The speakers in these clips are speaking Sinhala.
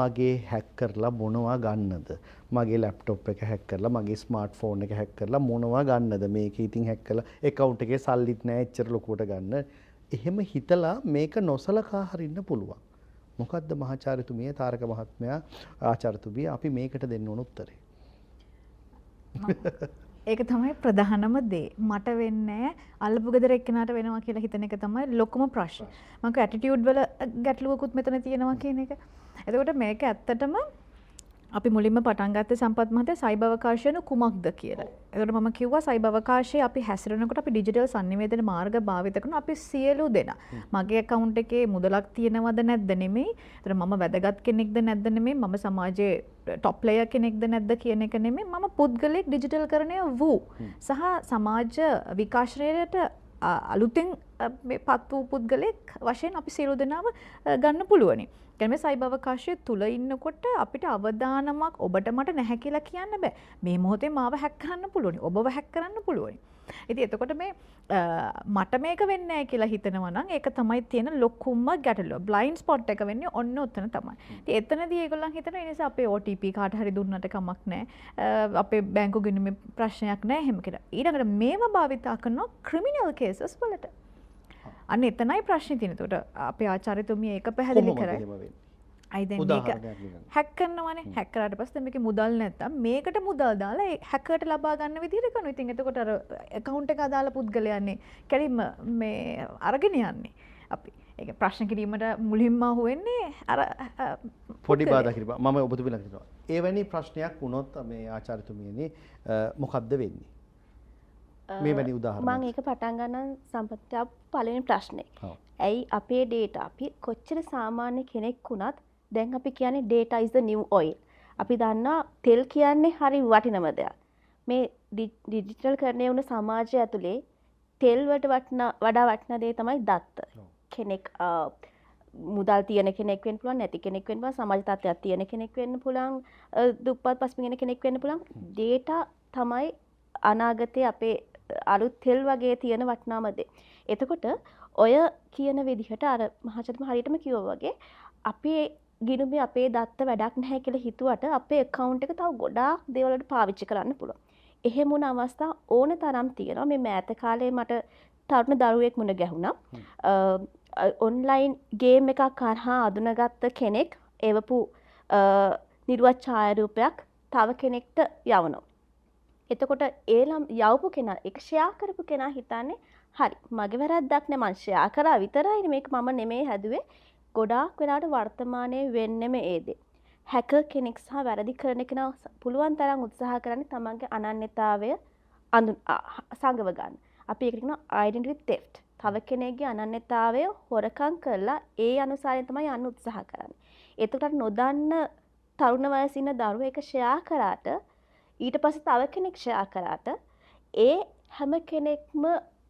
මගේ හැක් කරලා මොනවා ගන්නද? මගේ ලැප්ටොප් එක හැක් කරලා මගේ ස්මාර්ට්ෆෝන් එක හැක් කරලා මොනවා ගන්නද? මේක ඉතින් හැක් කරලා account එකේ සල්ලිත් නැහැ එච්චර ලොකුවට ගන්න. එහෙම හිතලා මේක නොසලකා හරින්න පුළුවන්. මොකද්ද මහාචාර්යතුමිය තාරක මහත්මයා ආචාර්යතුමිය අපි මේකට දෙන්න ඕන උත්තරේ? ඒක තමයි ප්‍රධානම දේ. මට වෙන්නේ අල්ලපු ගෙදර එක්කෙනාට වෙනවා කියලා හිතන එක තමයි ලොකුම ප්‍රශ්නේ. මම ඇටිටියුඩ් වල ගැටලුවකුත් මෙතන තියෙනවා කියන එක. එතකොට මේක ඇත්තටම අපි මුලින්ම පටන් ගත්තේ සම්පත් මහත්තයා සයිබර් අවකාශයන කුමක්ද කියලා. එතකොට මම කිව්වා සයිබර් අවකාශයේ අපි හැසිරෙනකොට අපි ඩිජිටල් sannivedana මාර්ග භාවිත කරන අපි සියලු දෙනා. මගේ account එකේ මුදලක් තියෙනවද නැද්ද නෙමෙයි. එතකොට මම වැදගත් කෙනෙක්ද නැද්ද නෙමෙයි. මම සමාජයේ ටොප් ප්ලේයර් කෙනෙක්ද නැද්ද කියන එක නෙමෙයි. මම පුද්ගලයෙක් ඩිජිටල් කරණය වූ සහ සමාජ විකාශනයට අලුතෙන් පත් වූ පුද්ගලෙක් වශයෙන් අපි සියලු දෙනාම ගන්න පුළුවනි. කියන්නේ සයිබර් අවකාශය තුල ඉන්නකොට අපිට අවදානමක් ඔබට මට නැහැ කියලා කියන්න බෑ. මේ මොහොතේ මාව හැක් කරන්න පුළුවනි. ඔබව හැක් කරන්න පුළුවනි. ඉතින් එතකොට මේ මට මේක වෙන්නේ නැහැ කියලා හිතනවා නම් ඒක තමයි තියෙන ලොකුම ගැටලුව. බ්ලයින්ඩ් ස්පොට් එක වෙන්නේ ඔන්න ඔතන තමයි. ඉතින් එතනදී ඒගොල්ලන් හිතනවා ඒ නිසා අපේ OTP කාට හරි දුන්නට කමක් නැහැ. අපේ බැංකු ගිණුමේ ප්‍රශ්නයක් නැහැ එහෙම කියලා. ඊළඟට මේව භාවිතා කරනවා ක්‍රිමිනල් කේසස් වලට. අන්න එතනයි ප්‍රශ්නේ තියෙන්නේ. එතකොට අපේ ආචාර්යතුමිය ඒක පැහැදිලි කරයි. අයි දැන් මේක හැක් කරනවනේ. හැක් කරාට පස්සේ මේකේ මුදල් නැත්තම් මේකට මුදල් දාලා ඒ හැකර්ට ලබා ගන්න විදිහට කරනවා. ඉතින් එතකොට අර account එක අදාළ පුද්ගලයන්නේ කැලින්ම මේ අරගෙන යන්නේ. අපි ඒක ප්‍රශ්න කිරීමට මුලින්ම අහුවෙන්නේ අර පොඩි බාධා කිරීම. මම ඔබතුමිලා කියනවා. එවැනි ප්‍රශ්නයක් වුණොත් මේ ආචාර්යතුමියනි මොකද්ද වෙන්නේ? මේ වැනි උදාහරණයක්. මම ඒක පටන් ගන්න සම්පත්තිය පළවෙනි ප්‍රශ්නේ. ඇයි අපේ data අපි කොච්චර සාමාන්‍ය කෙනෙක් වුණත් දැන් අපි කියන්නේ data is the new oil. අපි දන්නා තෙල් කියන්නේ හරි වටිනම දෙයක්. මේ ඩිජිටල් කරණය වුණ සමාජය ඇතුලේ තෙල් වලට වඩා වටින දේ තමයි දත්ත. කෙනෙක් මුදල් තියෙන කෙනෙක් වෙන්න පුළුවන්, නැති කෙනෙක් වෙන්න පුළුවන්, සමාජ තත්ත්වයක් තියෙන කෙනෙක් වෙන්න පුළුවන්, දුප්පත් පසුබිම් කෙනෙක් වෙන්න පුළුවන්. data තමයි අනාගතයේ අපේ අලුත් තෙල් වගේ තියෙන වටිනාම දේ. එතකොට ඔය කියන විදිහට අර මහාචාර්යතුමා හරියටම කිව්වා වගේ අපේ ගිණුමේ අපේ දත්ත වැඩක් නැහැ කියලා හිතුවට අපේ account එක තව ගොඩාක් දේවල් වලට පාවිච්චි කරන්න පුළුවන්. එහෙම වුණ අවස්ථා ඕන තරම් තියෙනවා. මේ මෑත කාලේ මට තරුණ දරුවෙක් මුණ ගැහුණා. ඔන්ලයින් ගේම් එකක් කරහා අඳුනගත්ත කෙනෙක් එවපු නිර්වත් ඡායාරූපයක් තව කෙනෙක්ට යවනවා. එතකොට ඒලම් යවපු කෙනා ඒක ෂෙයා කරපු කෙනා හිතන්නේ හරි මගේ වැරද්දක් නෑ මං ෂෙයා කරා විතරයි මේක මම නෙමෙයි හැදුවේ. ගොඩාක් වෙලාවට වර්තමානයේ වෙන්නෙම ඒ දේ. හැකර් කෙනෙක් සහ වැරදි කරන කෙනා පුළුවන් තරම් උත්සාහ කරන්නේ තමන්ගේ අනන්‍යතාවය සංගව ගන්න. අපි ඒකට කියනවා identity theft. තව කෙනෙක්ගේ අනන්‍යතාවය හොරකම් කරලා ඒ අනුසාරයෙන් තමයි යන්න උත්සාහ කරන්නේ. එතකොට නොදන්න තරුණ වයසේ ඉන්න දරුවෙක් ඒක ෂෙයා කරාට ඊට පස්සේ තව කෙනෙක් ෂෙයා කරාට ඒ හැම කෙනෙක්ම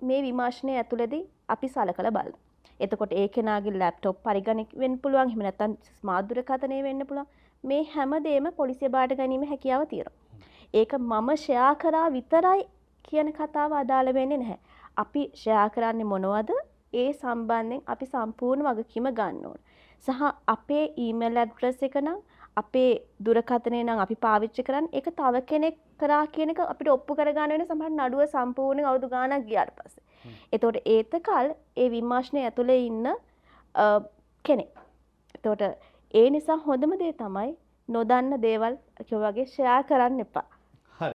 මේ විමර්ශනය ඇතුළේදී අපි සලකලා බලමු. එතකොට ඒ කෙනාගේ ලැප්ටොප් පරිගණක වෙන්න පුළුවන්. එහෙම නැත්නම් ස්මාර්ට් දුරකථනය වෙන්න පුළුවන්. මේ හැමදේම පොලිසිය බාට ගැනීම හැකියාව තියෙනවා. ඒක මම ෂෙයා කරා විතරයි කියන කතාව අදාළ වෙන්නේ නැහැ. අපි ෂෙයා කරන්නේ මොනවද? ඒ සම්බන්ධයෙන් අපි සම්පූර්ණ වගකීම ගන්න ඕන. සහ අපේ ඊමේල් ඇඩ්‍රස් එක නම් අපේ දුරකථනය නම් අපි පාවිච්චි කරන්නේ ඒක තව කෙනෙක් කරා කියන එක අපිට ඔප්පු කරගන්න වෙන සමහර නඩුව සම්පූර්ණයෙන් අවුරුදු ගාණක් ගියාට පස්සේ. එතකොට ඒතකල් ඒ විමර්ශනයේ ඇතුලේ ඉන්න කෙනෙක්. එතකොට ඒ නිසා හොඳම දේ තමයි නොදන්න දේවල් වගේ ෂෙයා කරන්න එපා.